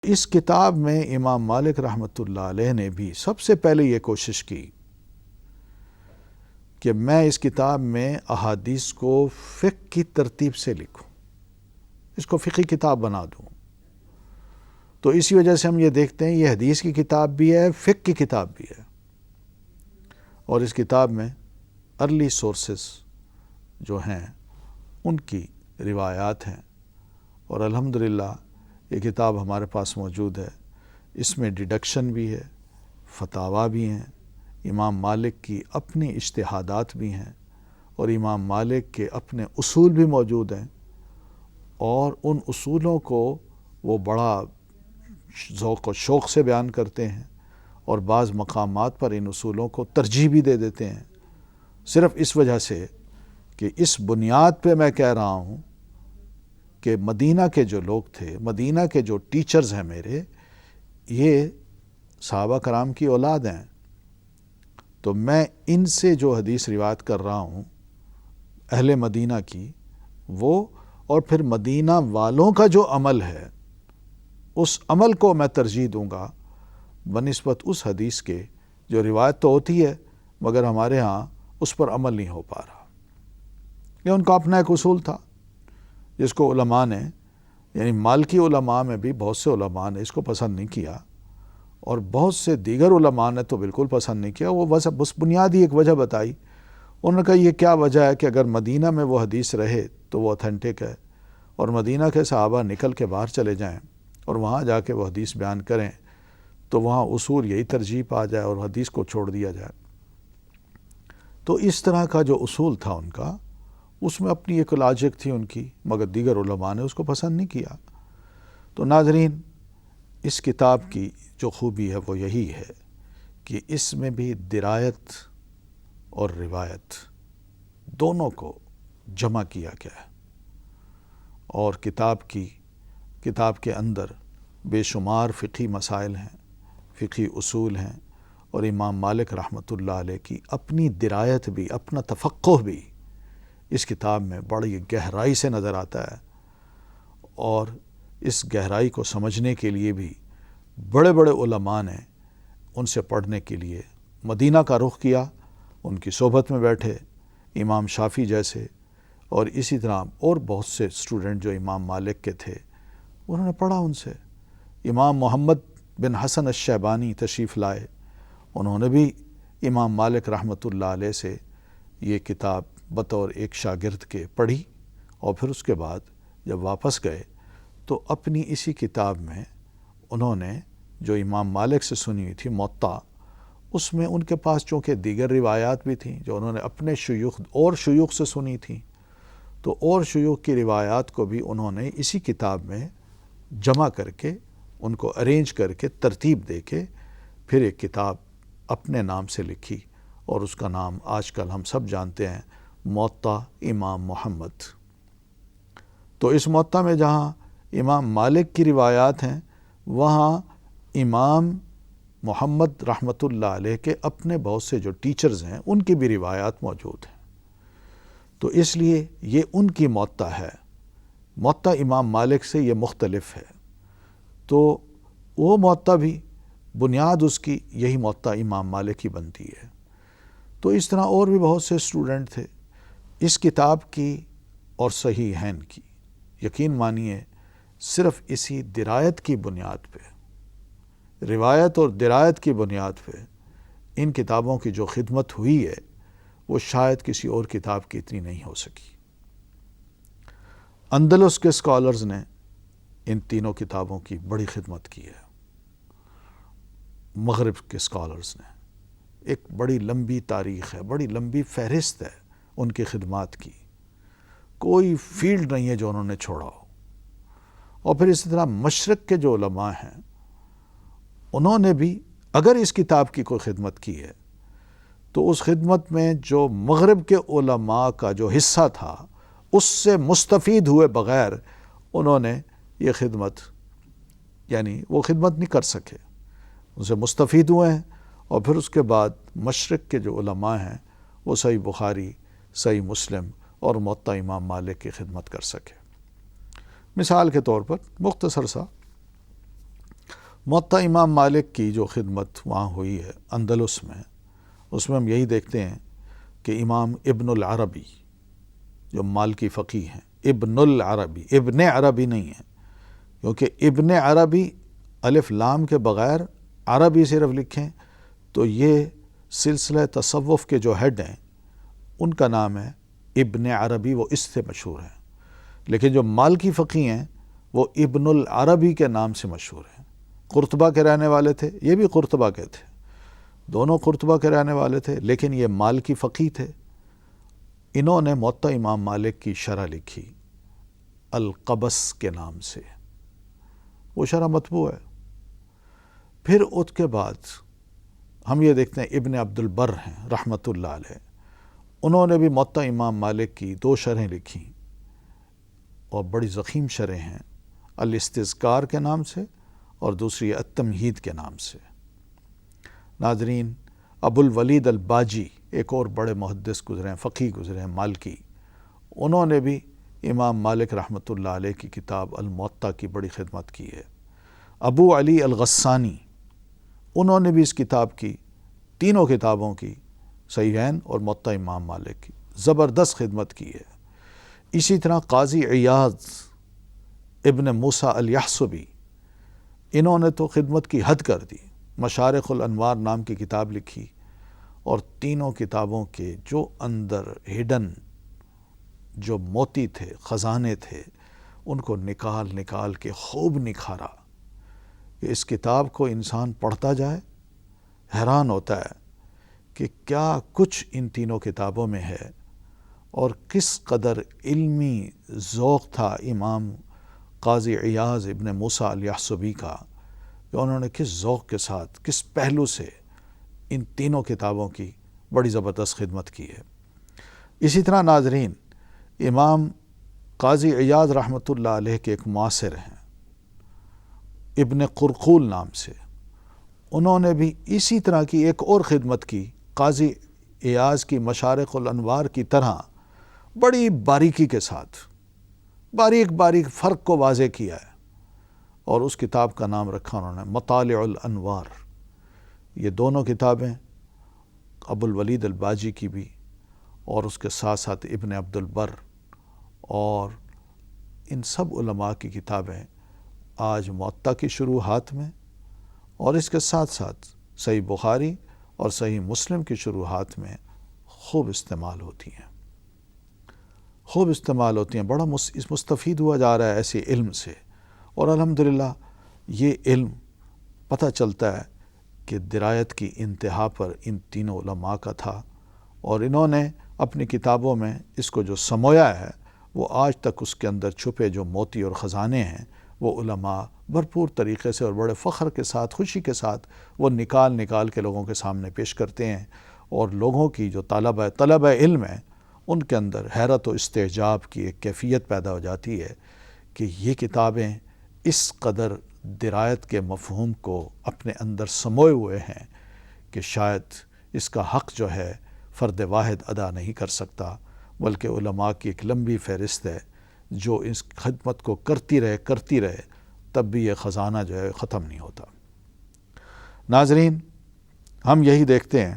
اس کتاب میں امام مالک رحمۃ اللہ علیہ نے بھی سب سے پہلے یہ کوشش کی کہ میں اس کتاب میں احادیث کو فقہ کی ترتیب سے لکھوں، اس کو فقہی کتاب بنا دوں۔ تو اسی وجہ سے ہم یہ دیکھتے ہیں یہ حدیث کی کتاب بھی ہے، فقہ کی کتاب بھی ہے، اور اس کتاب میں ارلی سورسز جو ہیں ان کی روایات ہیں، اور الحمدللہ یہ کتاب ہمارے پاس موجود ہے۔ اس میں ڈیڈکشن بھی ہے، فتاویٰ بھی ہیں، امام مالک کی اپنی اجتہادات بھی ہیں، اور امام مالک کے اپنے اصول بھی موجود ہیں، اور ان اصولوں کو وہ بڑا ذوق و شوق سے بیان کرتے ہیں، اور بعض مقامات پر ان اصولوں کو ترجیح بھی دے دیتے ہیں، صرف اس وجہ سے کہ اس بنیاد پہ میں کہہ رہا ہوں کہ مدینہ کے جو لوگ تھے، مدینہ کے جو ٹیچرز ہیں میرے، یہ صحابہ کرام کی اولاد ہیں، تو میں ان سے جو حدیث روایت کر رہا ہوں اہل مدینہ کی، وہ اور پھر مدینہ والوں کا جو عمل ہے اس عمل کو میں ترجیح دوں گا بنسبت اس حدیث کے جو روایت تو ہوتی ہے مگر ہمارے ہاں اس پر عمل نہیں ہو پا رہا۔ یہ ان کا اپنا ایک اصول تھا جس کو علماء نے، یعنی مالکی علماء میں بھی بہت سے علماء نے اس کو پسند نہیں کیا، اور بہت سے دیگر علماء نے تو بالکل پسند نہیں کیا۔ وہ بس بنیادی ایک وجہ بتائی، انہوں نے کہا یہ کیا وجہ ہے کہ اگر مدینہ میں وہ حدیث رہے تو وہ اوتھینٹک ہے، اور مدینہ کے صحابہ نکل کے باہر چلے جائیں اور وہاں جا کے وہ حدیث بیان کریں تو وہاں اصول یہی ترجیح آ جائے اور حدیث کو چھوڑ دیا جائے۔ تو اس طرح کا جو اصول تھا ان کا، اس میں اپنی ایک لاجک تھی ان کی، مگر دیگر علماء نے اس کو پسند نہیں کیا۔ تو ناظرین، اس کتاب کی جو خوبی ہے وہ یہی ہے کہ اس میں بھی درایت اور روایت دونوں کو جمع کیا گیا ہے، اور کتاب کے اندر بے شمار فقہی مسائل ہیں، فقہی اصول ہیں، اور امام مالک رحمۃ اللہ علیہ کی اپنی درایت بھی، اپنا تفقہ بھی اس کتاب میں بڑی گہرائی سے نظر آتا ہے، اور اس گہرائی کو سمجھنے کے لیے بھی بڑے بڑے علماء نے ان سے پڑھنے کے لیے مدینہ کا رخ کیا، ان کی صحبت میں بیٹھے، امام شافعی جیسے، اور اسی طرح اور بہت سے اسٹوڈنٹ جو امام مالک کے تھے انہوں نے پڑھا ان سے۔ امام محمد بن حسن الشیبانی تشریف لائے، انہوں نے بھی امام مالک رحمۃ اللہ علیہ سے یہ کتاب بطور ایک شاگرد کے پڑھی، اور پھر اس کے بعد جب واپس گئے تو اپنی اسی کتاب میں انہوں نے جو امام مالک سے سنی ہوئی تھی موطا، اس میں ان کے پاس چونکہ دیگر روایات بھی تھیں جو انہوں نے اپنے شیوخ اور شیوخ سے سنی تھیں، تو اور شیوخ کی روایات کو بھی انہوں نے اسی کتاب میں جمع کر کے، ان کو ارینج کر کے، ترتیب دے کے پھر ایک کتاب اپنے نام سے لکھی، اور اس کا نام آج کل ہم سب جانتے ہیں، موطا امام محمد۔ تو اس موطا میں جہاں امام مالک کی روایات ہیں، وہاں امام محمد رحمۃ اللہ علیہ کے اپنے بہت سے جو ٹیچرز ہیں ان کی بھی روایات موجود ہیں، تو اس لیے یہ ان کی موطا ہے۔ موطا امام مالک سے یہ مختلف ہے، تو وہ موطا بھی بنیاد اس کی یہی موطا امام مالک کی بنتی ہے۔ تو اس طرح اور بھی بہت سے اسٹوڈنٹ تھے اس کتاب کی اور صحیحین کی، یقین مانیے صرف اسی درایت کی بنیاد پہ، روایت اور درایت کی بنیاد پہ ان کتابوں کی جو خدمت ہوئی ہے وہ شاید کسی اور کتاب کی اتنی نہیں ہو سکی۔ اندلس کے اسکالرز نے ان تینوں کتابوں کی بڑی خدمت کی ہے، مغرب کے اسکالرز نے، ایک بڑی لمبی تاریخ ہے، بڑی لمبی فہرست ہے ان کی خدمات کی، کوئی فیلڈ نہیں ہے جو انہوں نے چھوڑا ہو۔ اور پھر اسی طرح مشرق کے جو علماء ہیں انہوں نے بھی اگر اس کتاب کی کوئی خدمت کی ہے تو اس خدمت میں جو مغرب کے علماء کا جو حصہ تھا اس سے مستفید ہوئے بغیر انہوں نے یہ خدمت، یعنی وہ خدمت نہیں کر سکے، ان سے مستفید ہوئے ہیں، اور پھر اس کے بعد مشرق کے جو علماء ہیں وہ صحیح بخاری، صحیح مسلم اور موطا امام مالک کی خدمت کر سکے۔ مثال کے طور پر مختصر سا موطا امام مالک کی جو خدمت وہاں ہوئی ہے اندلس میں، اس میں ہم یہی دیکھتے ہیں کہ امام ابن العربی جو مالکی فقیہ ہیں، ابن العربی، ابن عربی نہیں ہے، کیونکہ ابن عربی الف لام کے بغیر عربی صرف لکھیں تو یہ سلسلہ تصوف کے جو ہیڈ ہیں ان کا نام ہے ابن عربی، وہ اس سے مشہور ہیں، لیکن جو مالکی فقیہ ہیں وہ ابن العربی کے نام سے مشہور ہیں۔ قرطبہ کے رہنے والے تھے، یہ بھی قرطبہ کے تھے، دونوں قرطبہ کے رہنے والے تھے، لیکن یہ مالکی فقیہ تھے۔ انہوں نے موطا امام مالک کی شرح لکھی القبس کے نام سے، وہ شرح مطبوع ہے۔ پھر اس کے بعد ہم یہ دیکھتے ہیں ابن عبد البر ہیں رحمۃ اللہ علیہ، انہوں نے بھی موطا امام مالک کی 2 شرحیں لکھیں اور بڑی ضخیم شرح ہیں، الاستذکار کے نام سے اور دوسری التمہید کے نام سے۔ ناظرین، ابو الولید الباجی ایک اور بڑے محدث گزرے ہیں، فقیہ گزرے ہیں مالکی، انہوں نے بھی امام مالک رحمۃ اللہ علیہ کی کتاب الموطا کی بڑی خدمت کی ہے۔ ابو علی الغسانی، انہوں نے بھی اس کتاب کی، تینوں کتابوں کی، صحیحین اور موطا امام مالک کی زبردست خدمت کی ہے۔ اسی طرح قاضی عیاض ابن موسیٰ الیحصبی، انہوں نے تو خدمت کی حد کر دی، مشارق الانوار نام کی کتاب لکھی، اور تینوں کتابوں کے جو اندر ہڈن جو موتی تھے، خزانے تھے، ان کو نکال نکال کے خوب نکھارا کہ اس کتاب کو انسان پڑھتا جائے حیران ہوتا ہے کہ کیا کچھ ان تینوں کتابوں میں ہے، اور کس قدر علمی ذوق تھا امام قاضی عیاض ابن موسیٰ الیحصبی کا، کہ انہوں نے کس ذوق کے ساتھ، کس پہلو سے ان تینوں کتابوں کی بڑی زبردست خدمت کی ہے۔ اسی طرح ناظرین، امام قاضی عیاض رحمۃ اللہ علیہ کے ایک معاصر ہیں ابن قرقول نام سے، انہوں نے بھی اسی طرح کی ایک اور خدمت کی، قاضی عیاض کی مشارق الانوار کی طرح بڑی باریکی کے ساتھ باریک باریک فرق کو واضح کیا ہے، اور اس کتاب کا نام رکھا انہوں نے مطالع الانوار۔ یہ دونوں کتابیں ابو الولید الباجی کی بھی، اور اس کے ساتھ ساتھ ابن عبد البر، اور ان سب علماء کی کتابیں آج موطا کی شروحات میں، اور اس کے ساتھ ساتھ صحیح بخاری اور صحیح مسلم کی شروحات میں خوب استعمال ہوتی ہیں، خوب استعمال ہوتی ہیں۔ بڑا مستفید ہوا جا رہا ہے ایسے علم سے، اور الحمدللہ یہ علم پتہ چلتا ہے کہ درایت کی انتہا پر ان تینوں علماء کا تھا، اور انہوں نے اپنی کتابوں میں اس کو جو سمویا ہے، وہ آج تک اس کے اندر چھپے جو موتی اور خزانے ہیں وہ علماء بھرپور طریقے سے اور بڑے فخر کے ساتھ، خوشی کے ساتھ وہ نکال نکال کے لوگوں کے سامنے پیش کرتے ہیں، اور لوگوں کی جو طلبہ علم ہیں ان کے اندر حیرت و استعجاب کی ایک کیفیت پیدا ہو جاتی ہے کہ یہ کتابیں اس قدر درایت کے مفہوم کو اپنے اندر سموئے ہوئے ہیں کہ شاید اس کا حق جو ہے فرد واحد ادا نہیں کر سکتا، بلکہ علماء کی ایک لمبی فہرست ہے جو اس خدمت کو کرتی رہے تب بھی یہ خزانہ جو ہے ختم نہیں ہوتا۔ ناظرین، ہم یہی دیکھتے ہیں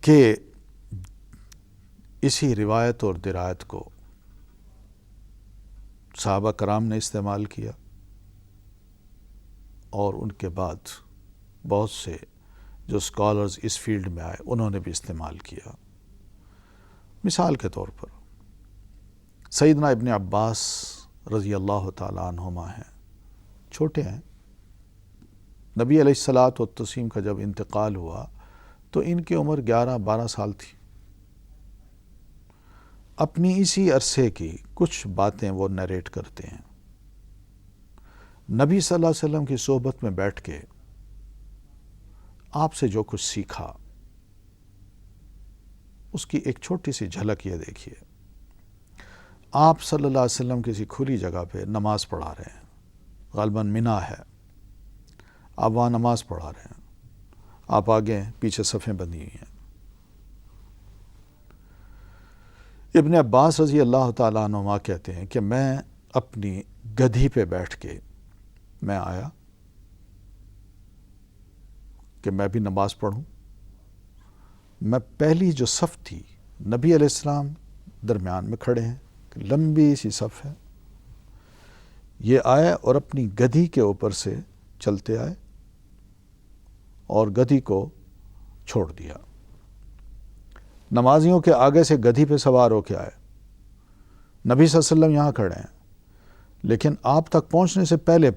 کہ اسی روایت اور درایت کو صحابہ کرام نے استعمال کیا، اور ان کے بعد بہت سے جو اسکالرز اس فیلڈ میں آئے انہوں نے بھی استعمال کیا۔ مثال کے طور پر سیدنا ابن عباس رضی اللہ تعالیٰ عنہما ہیں، چھوٹے ہیں، نبی علیہ الصلاۃ والتسلیم کا جب انتقال ہوا تو ان کی عمر 11-12 سال تھی۔ اپنی اسی عرصے کی کچھ باتیں وہ نریٹ کرتے ہیں۔ نبی صلی اللہ علیہ وسلم کی صحبت میں بیٹھ کے آپ سے جو کچھ سیکھا اس کی ایک چھوٹی سی جھلک یہ دیکھیے۔ آپ صلی اللہ علیہ وسلم کسی کھلی جگہ پہ نماز پڑھا رہے ہیں، غالباً منا ہے، آپ وہاں نماز پڑھا رہے ہیں، آپ آگے پیچھے صفیں بندھی ہوئی ہیں۔ ابن عباس رضی اللہ تعالیٰ عنہما کہتے ہیں کہ میں اپنی گدھی پہ بیٹھ کے میں آیا کہ میں بھی نماز پڑھوں. میں پہلی جو صف تھی، نبی علیہ السلام درمیان میں کھڑے ہیں، لمبی سی صف ہے. یہ آئے اور اپنی گدھی کے اوپر سے چلتے آئے اور گدھی کو چھوڑ دیا. نمازیوں کے آگے سے گدھی پہ سوار ہو کے آئے. نبی صلی اللہ علیہ وسلم یہاں کھڑے ہیں، لیکن آپ تک پہنچنے سے پہلے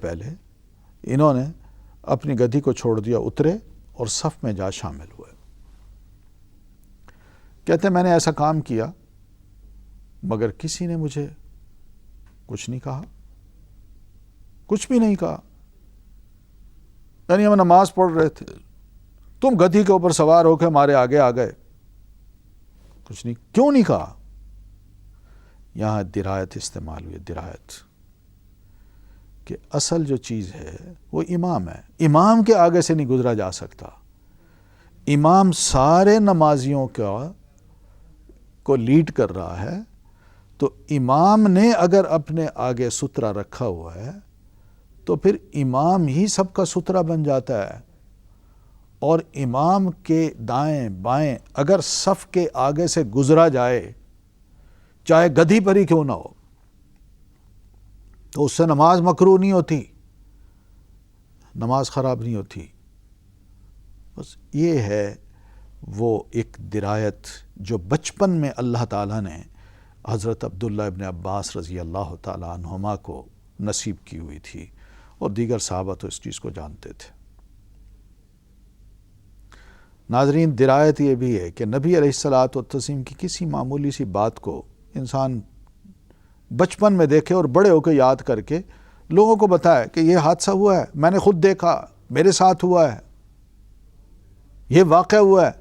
انہوں نے اپنی گدھی کو چھوڑ دیا، اترے اور صف میں جا شامل ہوئے. کہتے ہیں میں نے ایسا کام کیا مگر کسی نے مجھے کچھ نہیں کہا، کچھ بھی نہیں کہا. یعنی ہم نماز پڑھ رہے تھے، تم گدھی کے اوپر سوار ہو کے ہمارے آگے آ گئے، کچھ نہیں. کیوں نہیں کہا؟ یہاں درایت استعمال ہوئی، درایت کہ اصل جو چیز ہے وہ امام ہے. امام کے آگے سے نہیں گزرا جا سکتا. امام سارے نمازیوں کو لیڈ کر رہا ہے، تو امام نے اگر اپنے آگے سترہ رکھا ہوا ہے تو پھر امام ہی سب کا سترہ بن جاتا ہے. اور امام کے دائیں بائیں اگر صف کے آگے سے گزرا جائے، چاہے گدھی پر ہی کیوں نہ ہو، تو اس سے نماز مکروہ نہیں ہوتی، نماز خراب نہیں ہوتی. بس یہ ہے وہ ایک درایت جو بچپن میں اللہ تعالیٰ نے حضرت عبداللہ ابن عباس رضی اللہ تعالیٰ عنہما کو نصیب کی ہوئی تھی، اور دیگر صحابہ تو اس چیز کو جانتے تھے. ناظرین، درایت یہ بھی ہے کہ نبی علیہ الصلاۃ والتسلیم کی کسی معمولی سی بات کو انسان بچپن میں دیکھے اور بڑے ہو کے یاد کر کے لوگوں کو بتائے کہ یہ حادثہ ہوا ہے، میں نے خود دیکھا، میرے ساتھ ہوا ہے، یہ واقعہ ہوا ہے.